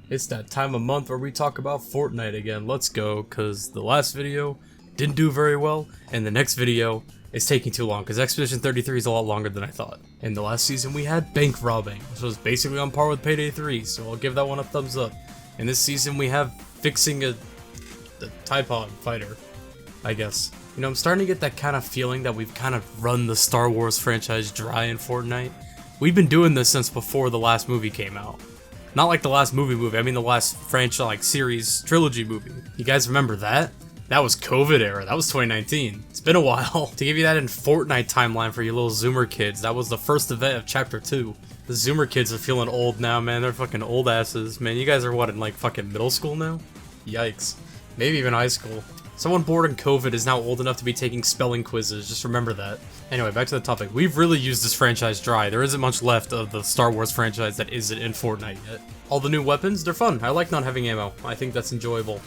It's that time of month where we talk about Fortnite again. Let's go, because the last video didn't do very well, and the next video is taking too long, because Expedition 33 is a lot longer than I thought. In the last season, we had bank robbing, which was basically on par with Payday 3, so I'll give that one a thumbs up. In this season, we have fixing a tripod fighter, I guess. You know, I'm starting to get that kind of feeling that we've kind of run the Star Wars franchise dry in Fortnite. We've been doing this since before the last movie came out. Not like the last movie, I mean the last franchise, like, series, trilogy movie. You guys remember that? That was COVID era, that was 2019. It's been a while. To give you that in Fortnite timeline for you little Zoomer kids, that was the first event of Chapter 2. The Zoomer kids are feeling old now, man, they're fucking old asses. Man, you guys are what, in like fucking middle school now? Yikes. Maybe even high school. Someone born in COVID is now old enough to be taking spelling quizzes, just remember that. Anyway, back to the topic. We've really used this franchise dry. There isn't much left of the Star Wars franchise that isn't in Fortnite yet. All the new weapons, they're fun. I like not having ammo. I think that's enjoyable.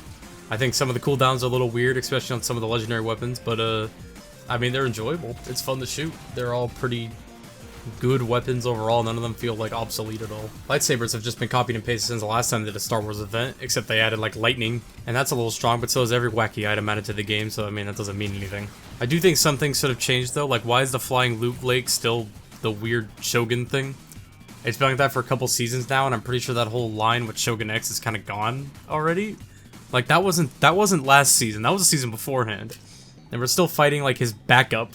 I think some of the cooldowns are a little weird, especially on some of the legendary weapons, but I mean, they're enjoyable. It's fun to shoot. They're all pretty good weapons overall. None of them feel like obsolete at all. Lightsabers have just been copied and pasted since the last time they did a Star Wars event, except they added like lightning, and that's a little strong, but so is every wacky item added to the game, so I mean, that doesn't mean anything. I do think some things should have changed though, like why is the flying loot lake still the weird Shogun thing? It's been like that for a couple seasons now, and I'm pretty sure that whole line with Shogun X is kind of gone already. Like that wasn't last season, that was the season beforehand. And we're still fighting like his backup.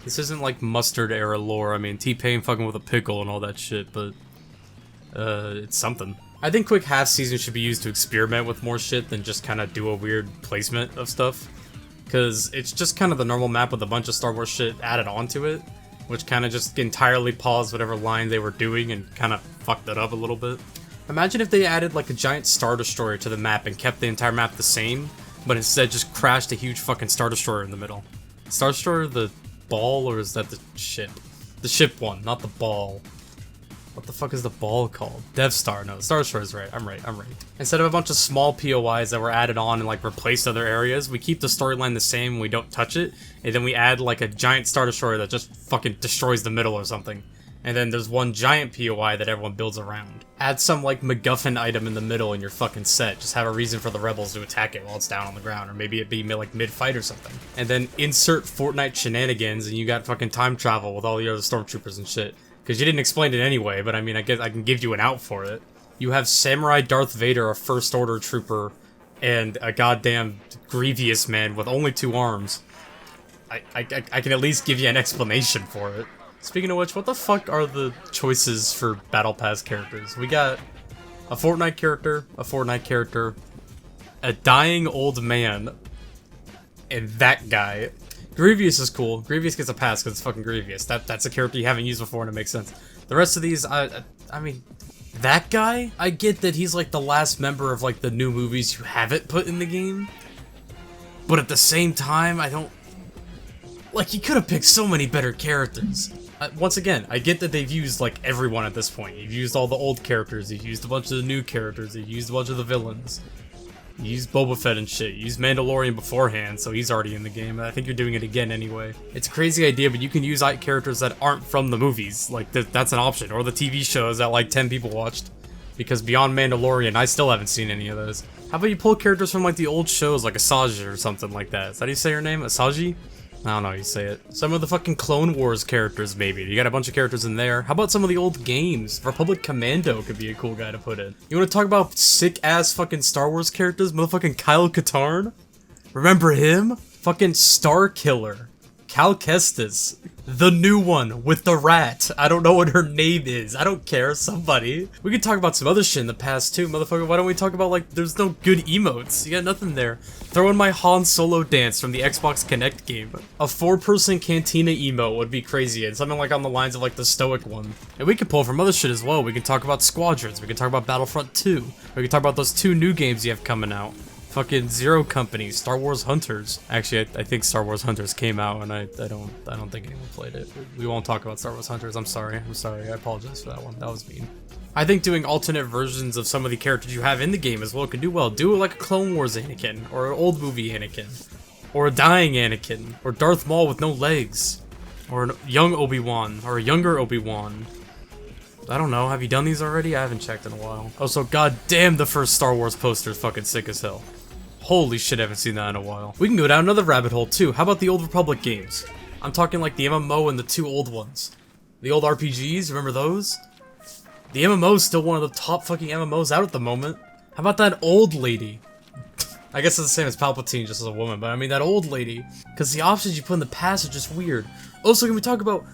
This isn't like mustard era lore. I mean, T-Pain fucking with a pickle and all that shit, but it's something. I think Quick Half Season should be used to experiment with more shit than just kind of do a weird placement of stuff. Because it's just kind of the normal map with a bunch of Star Wars shit added onto it, which kind of just entirely paused whatever line they were doing and kind of fucked it up a little bit. Imagine if they added like a giant Star Destroyer to the map and kept the entire map the same, but instead just crashed a huge fucking Star Destroyer in the middle. Star Destroyer the ball, or is that the ship? The ship one, not the ball. What the fuck is the ball called? Death Star. No, Star Destroyer is right. I'm right. Instead of a bunch of small POIs that were added on and like replaced other areas, we keep the storyline the same, we don't touch it, and then we add like a giant Star Destroyer that just fucking destroys the middle or something. And then there's one giant POI that everyone builds around. Add some like MacGuffin item in the middle in your fucking set. Just have a reason for the rebels to attack it while it's down on the ground, or maybe it be like mid-fight or something. And then insert Fortnite shenanigans and you got fucking time travel with all the other stormtroopers and shit. Because you didn't explain it anyway, but I mean, I guess I can give you an out for it. You have Samurai Darth Vader, a First Order trooper, and a goddamn Grievous man with only 2 arms. I can at least give you an explanation for it. Speaking of which, what the fuck are the choices for Battle Pass characters? We got a Fortnite character, a dying old man, and that guy. Grievous is cool. Grievous gets a pass because it's fucking Grievous. That's a character you haven't used before and it makes sense. The rest of these, I mean, that guy? I get that he's like the last member of like the new movies who haven't put in the game. But at the same time, I don't... Like, you could have picked so many better characters. Once again, I get that they've used, like, everyone at this point. You've used all the old characters, you've used a bunch of the new characters, you've used a bunch of the villains. You used Boba Fett and shit, you used Mandalorian beforehand, so he's already in the game, and I think you're doing it again anyway. It's a crazy idea, but you can use characters that aren't from the movies. Like, that's an option, or the TV shows that, like, 10 people watched. Because beyond Mandalorian, I still haven't seen any of those. How about you pull characters from, like, the old shows, like Asajj or something like that? Is that how you say her name? Asajj? I don't know how you say it. Some of the fucking Clone Wars characters, maybe. You got a bunch of characters in there. How about some of the old games? Republic Commando could be a cool guy to put in. You wanna talk about sick-ass fucking Star Wars characters? Motherfucking Kyle Katarn? Remember him? Fucking Star Killer. Cal Kestis. The new one with the rat. I don't know what her name is. I don't care. Somebody. We could talk about some other shit in the past too, motherfucker. Why don't we talk about, like, there's no good emotes? You got nothing there. Throw in my Han Solo dance from the Xbox Connect game. A 4-person Cantina emote would be crazy, and something like on the lines of like the Stoic one. And we could pull from other shit as well. We can talk about Squadrons. We can talk about Battlefront 2. We can talk about those 2 new games you have coming out. Fucking Zero Company, Star Wars Hunters. Actually, I think Star Wars Hunters came out, and I don't think anyone played it. We won't talk about Star Wars Hunters. I'm sorry. I apologize for that one. That was mean. I think doing alternate versions of some of the characters you have in the game as well could do well. Do it like a Clone Wars Anakin, or an old movie Anakin, or a dying Anakin, or Darth Maul with no legs, or a young Obi-Wan, or a younger Obi-Wan. I don't know, have you done these already? I haven't checked in a while. Also, god damn, the first Star Wars poster is fucking sick as hell. Holy shit, I haven't seen that in a while. We can go down another rabbit hole too. How about the Old Republic games? I'm talking like the MMO and the 2 old ones. The old RPGs, remember those? The MMO is still one of the top fucking MMOs out at the moment. How about that old lady? I guess it's the same as Palpatine, just as a woman, but I mean that old lady. Because the options you put in the past are just weird. Also, can we talk about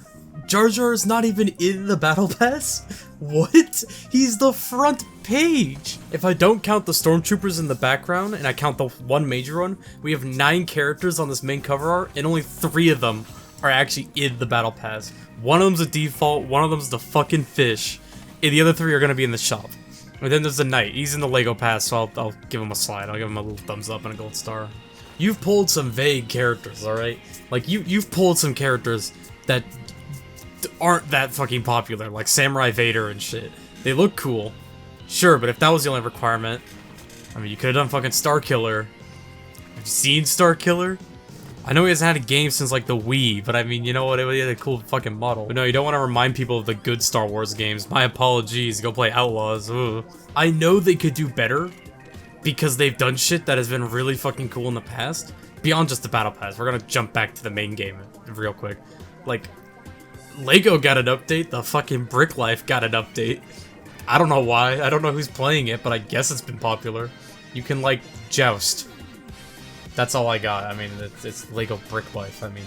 Jar Jar is not even in the Battle Pass? What? He's the front page! If I don't count the Stormtroopers in the background, and I count the one major one, we have 9 characters on this main cover art, and only 3 of them are actually in the Battle Pass. One of them's a default, one of them's the fucking fish, and the other 3 are gonna be in the shop. And then there's the Knight. He's in the Lego Pass, so I'll give him a slide. I'll give him a little thumbs up and a gold star. You've pulled some vague characters, alright? Like, you've pulled some characters that aren't that fucking popular, like Samurai Vader and shit. They look cool. Sure, but if that was the only requirement, I mean, you could have done fucking Starkiller. Have you seen Starkiller? I know he hasn't had a game since, like, the Wii, but I mean, you know what, he had a cool fucking model. But no, you don't want to remind people of the good Star Wars games. My apologies, go play Outlaws. Ugh. I know they could do better, because they've done shit that has been really fucking cool in the past. Beyond just the Battle Pass, we're gonna jump back to the main game real quick. Like, Lego got an update, the fucking Brick Life got an update. I don't know why, I don't know who's playing it, but I guess it's been popular. You can, like, joust. That's all I got. I mean, it's Lego Brick Life. I mean,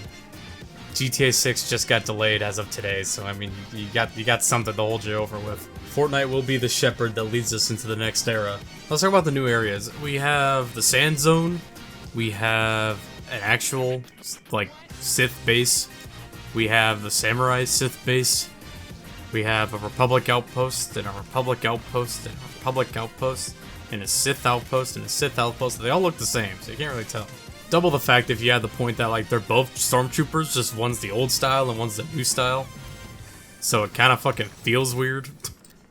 GTA 6 just got delayed as of today, so I mean, you got something to hold you over with. Fortnite will be the shepherd that leads us into the next era. Let's talk about the new areas. We have the Sand Zone. We have an actual, like, Sith base. We have the Samurai Sith base. We have a Republic outpost, and a Republic outpost, and a Republic outpost, and a Sith outpost, and a Sith outpost. They all look the same, so you can't really tell. Double the fact if you had the point that, like, they're both Stormtroopers, just one's the old style and one's the new style. So it kind of fucking feels weird.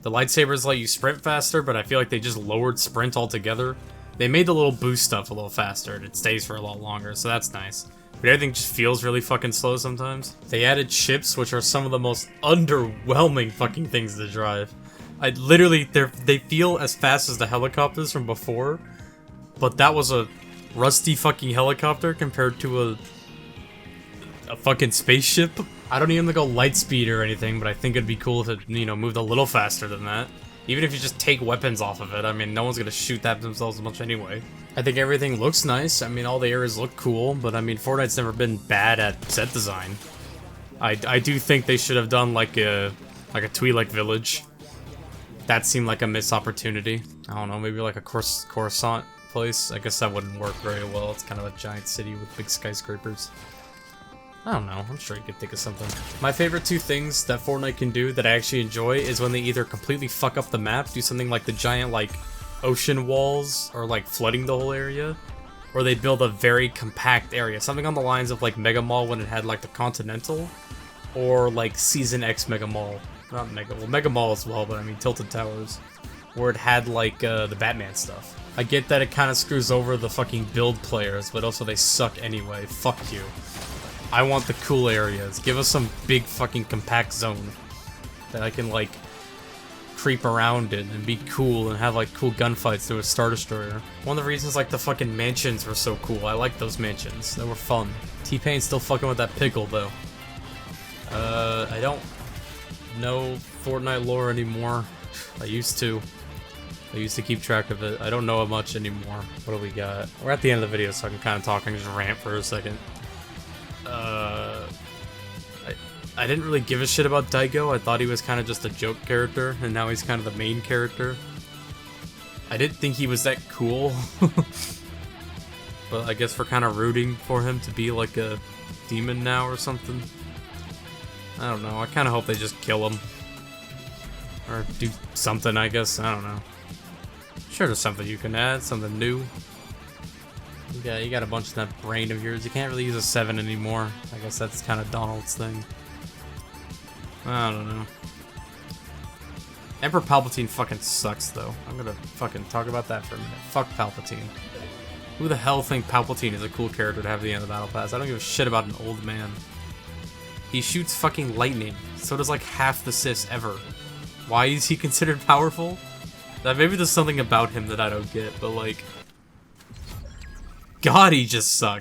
The lightsabers let you sprint faster, but I feel like they just lowered sprint altogether. They made the little boost stuff a little faster, and it stays for a lot longer, so that's nice. But everything just feels really fucking slow sometimes. They added ships, which are some of the most underwhelming fucking things to drive. They feel as fast as the helicopters from before, but that was a rusty fucking helicopter compared to a fucking spaceship. I don't even go light speed or anything, but I think it'd be cool if it, you know, moved a little faster than that. Even if you just take weapons off of it, I mean, no one's gonna shoot that themselves much anyway. I think everything looks nice. I mean, all the areas look cool, but I mean, Fortnite's never been bad at set design. I do think they should have done like a Twi'lek village. That seemed like a missed opportunity. I don't know, maybe like a Coruscant place. I guess that wouldn't work very well. It's kind of a giant city with big skyscrapers. I don't know, I'm sure you could think of something. My favorite 2 things that Fortnite can do that I actually enjoy is when they either completely fuck up the map, do something like the giant, like, ocean walls, or like flooding the whole area, or they build a very compact area. Something on the lines of like Mega Mall when it had like the Continental, or like Season X Mega Mall. Not Mega Mall as well, but I mean Tilted Towers, where it had like the Batman stuff. I get that it kind of screws over the fucking build players, but also they suck anyway. Fuck you. I want the cool areas. Give us some big fucking compact zone that I can like creep around in and be cool and have like cool gunfights through a Star Destroyer. One of the reasons like the fucking mansions were so cool. I like those mansions. They were fun. T-Pain's still fucking with that pickle though. I don't know Fortnite lore anymore. I used to keep track of it. I don't know it much anymore. What do we got? We're at the end of the video, so I can kind of talk and just rant for a second. I didn't really give a shit about Daigo. I thought he was kind of just a joke character, and now he's kind of the main character. I didn't think he was that cool. But I guess we're kind of rooting for him to be like a demon now or something. I don't know. I kind of hope they just kill him. Or do something, I guess. I don't know. Sure, there's something you can add, something new. You got a bunch of that brain of yours. You can't really use a 7 anymore. I guess that's kind of Donald's thing. I don't know. Emperor Palpatine fucking sucks, though. I'm gonna fucking talk about that for a minute. Fuck Palpatine. Who the hell think Palpatine is a cool character to have at the end of the Battle Pass? I don't give a shit about an old man. He shoots fucking lightning. So does like half the Siths ever. Why is he considered powerful? That maybe there's something about him that I don't get, but like... God, he just sucks.